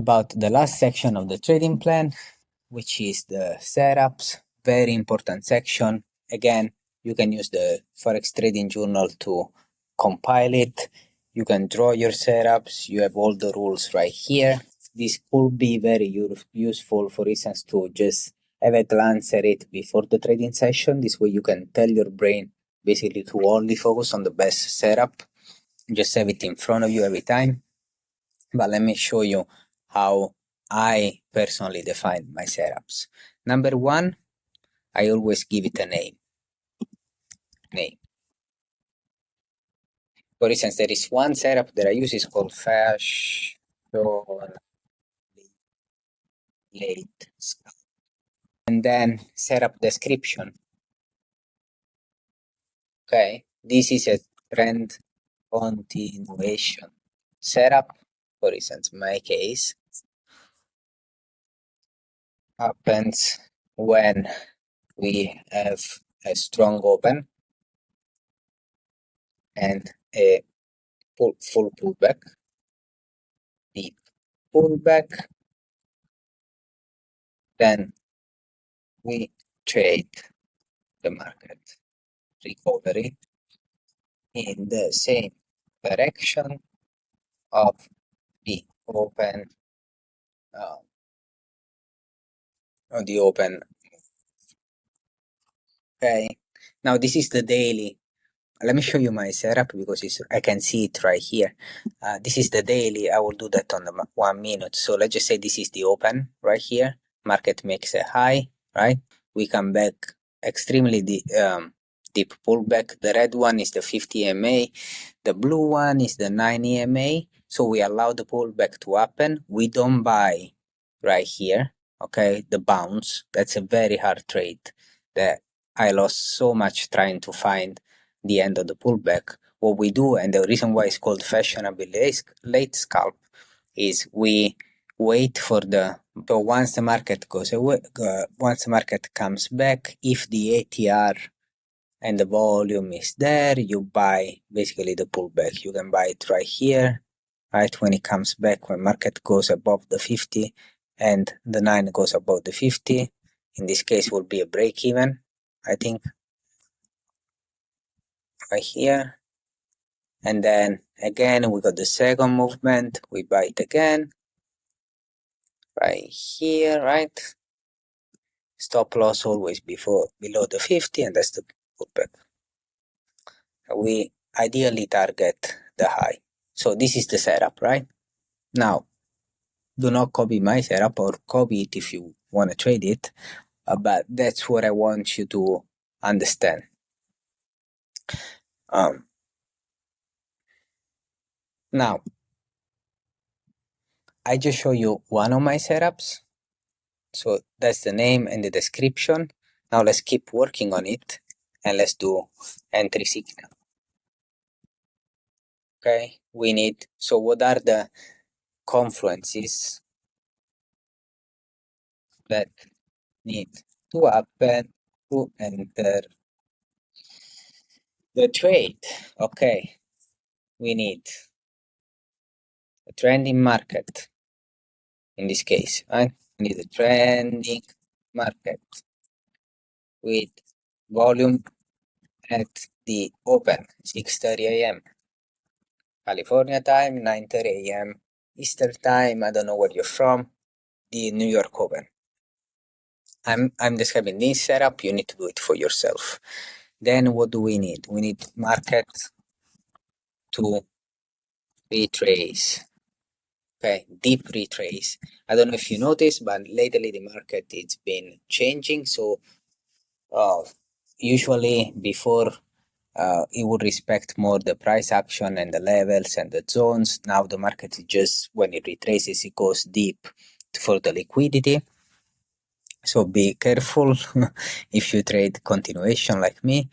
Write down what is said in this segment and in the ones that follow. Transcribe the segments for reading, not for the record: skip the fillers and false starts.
About the last section of the trading plan, which is the setups. Very important section. Again, you can use the Forex Trading Journal to compile it. You can draw your setups. You have all the rules right here. This could be very useful, for instance, to just have a glance at it before the trading session. This way you can tell your brain basically to only focus on the best setup. Just have it in front of you every time. But let me show you how I personally define my setups. Number one, I always give it a name. For instance, there is one setup that I use, is called Fashion Late Scalp. And then setup description. Okay, this is a trend continuation setup. For instance, my case happens when we have a strong open and a full pullback, deep pullback, then we trade the market recovery in the same direction of the open Okay, now this is the daily. Let me show you my setup because I can see it right here. This is the daily. I will do that on the 1 minute. So let's just say this is the open right here. Market makes a high, right? We come back extremely deep pullback. The red one is the 50 EMA. The blue one is the 9 EMA. So we allow the pullback to happen. We don't buy right here. Okay, the bounce. That's a very hard trade that I lost so much trying to find the end of the pullback. What we do, and the reason why it's called fashionable late scalp, is we wait for but once the market goes away, once the market comes back, if the ATR and the volume is there, you buy basically the pullback. You can buy it right here, right when it comes back, when market goes above the 50 and the 9 goes above the 50. In this case, will be a break even, I think, right here. And then again, we got the second movement. We buy it again, right here, right? Stop loss always below the 50, and that's the pullback. We ideally target the high. So this is the setup, right? Now, do not copy my setup, or copy it if you want to trade it, but that's what I want you to understand. Now, I just show you one of my setups. So that's the name and the description. Now let's keep working on it and let's do entry signal. Okay, so what are the confluences that need to happen to enter the trade? Okay, we need a trending market in this case, right? We need a trending market with volume at the open, 6:30 a.m. California time, 9:30 a.m. Eastern time. I don't know where you're from. The New York Open. I'm describing this setup. You need to do it for yourself. Then what do we need? We need market to retrace. Okay, deep retrace. I don't know if you noticed, but lately the market it's been changing. So usually before it would respect more the price action and the levels and the zones. Now the market is just, when it retraces, it goes deep for the liquidity. So be careful if you trade continuation like me.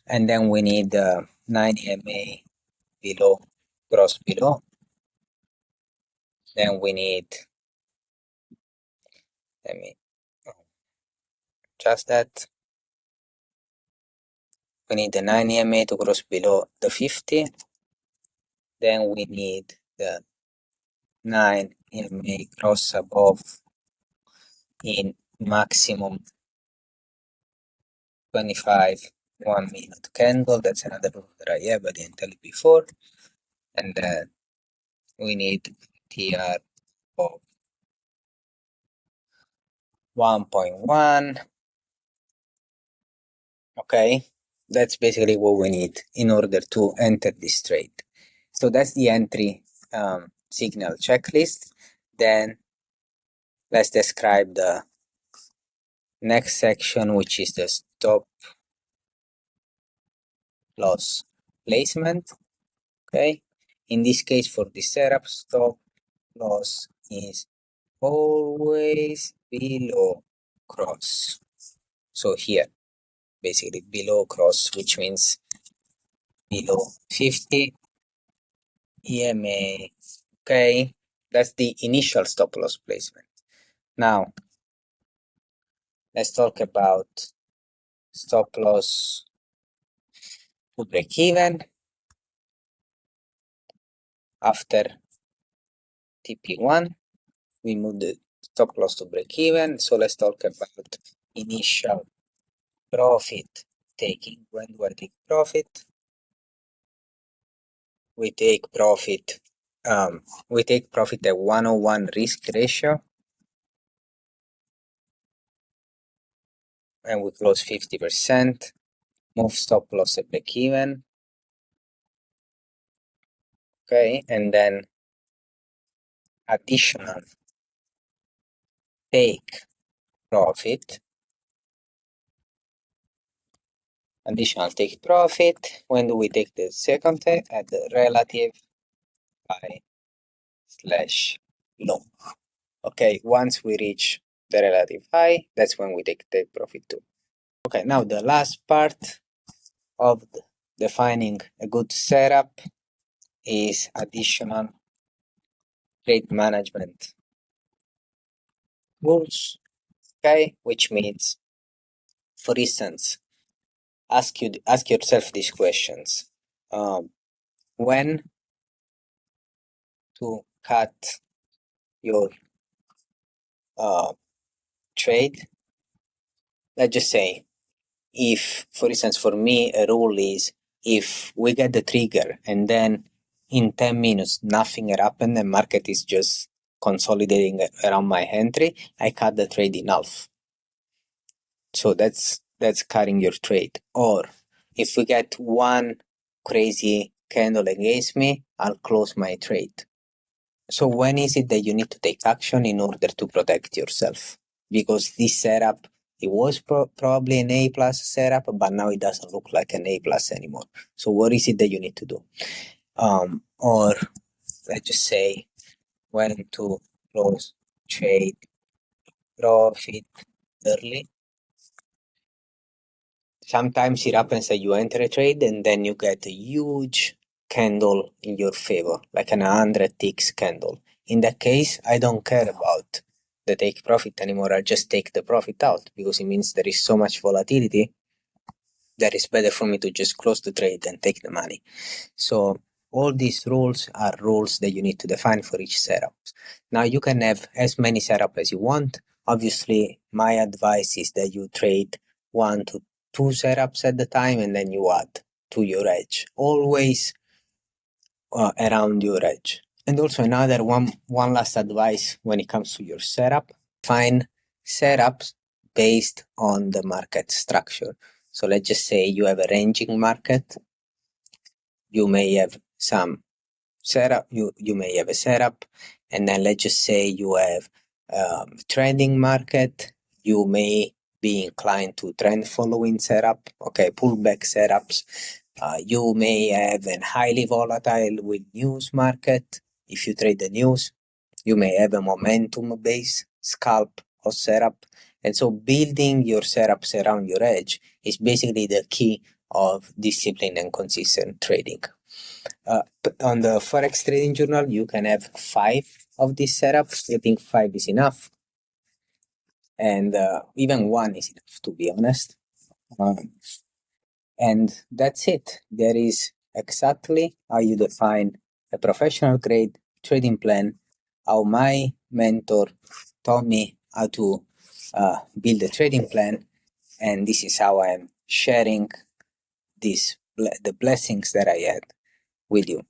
And then we need 9 EMA below, cross below. Then we need, let me adjust that. We need the 9 EMA to cross below the 50. Then we need the 9 EMA cross above in maximum 25 1 minute candle. That's another rule that I have, I didn't tell you before. And then we need TR of 1.1. Okay, that's basically what we need in order to enter this trade. So that's the entry signal checklist. Then let's describe the next section, which is the stop loss placement. Okay, in this case, for the setup, stop loss is always below cross. So here, basically below cross, which means below 50 EMA. Okay, that's the initial stop loss placement. Now, let's talk about stop loss to break even after TP1. We move the stop loss to break even. So let's talk about initial profit taking. When do I take profit? We take profit. We take profit at 101 risk ratio, and we close 50%. Move stop loss at break even. Okay, and then additional take profit. Additional take profit. When do we take the second take? At the relative high slash low. Okay, once we reach the relative high, that's when we take profit too. Okay, now the last part of defining a good setup is additional trade management rules. Okay, which means, for instance, ask yourself these questions. When to cut your trade? Let's just say, if, for instance, for me, a rule is if we get the trigger and then in 10 minutes nothing happened and market is just consolidating around my entry, I cut the trade in half. So that's cutting your trade. Or if we get one crazy candle against me, I'll close my trade. So when is it that you need to take action in order to protect yourself? Because this setup, it was probably an A plus setup, but now it doesn't look like an A plus anymore. So what is it that you need to do? Or let's just say when to close trade profit early. Sometimes it happens that you enter a trade and then you get a huge candle in your favor, like an 100 ticks candle. In that case, I don't care about the take profit anymore. I just take the profit out because it means there is so much volatility that it's better for me to just close the trade and take the money. So all these rules are rules that you need to define for each setup. Now you can have as many setups as you want. Obviously, my advice is that you trade 1 to 2 setups at the time and then you add to your edge. Always around your edge. And also another one last advice when it comes to your setup, find setups based on the market structure. So let's just say you have a ranging market. You may have some setup, you may have a setup, and then let's just say you have trending market. You may be inclined to trend following setup, okay, pullback setups. You may have a highly volatile with news market. If you trade the news, you may have a momentum based scalp or setup. And so building your setups around your edge is basically the key of discipline and consistent trading. On the Forex Trading Journal, you can have 5 of these setups. I think 5 is enough. And even 1 is enough, to be honest. And that's it. There is exactly how you define a professional grade trading plan how my mentor taught me how to build a trading plan, and this is how I'm sharing the blessings that I had with you.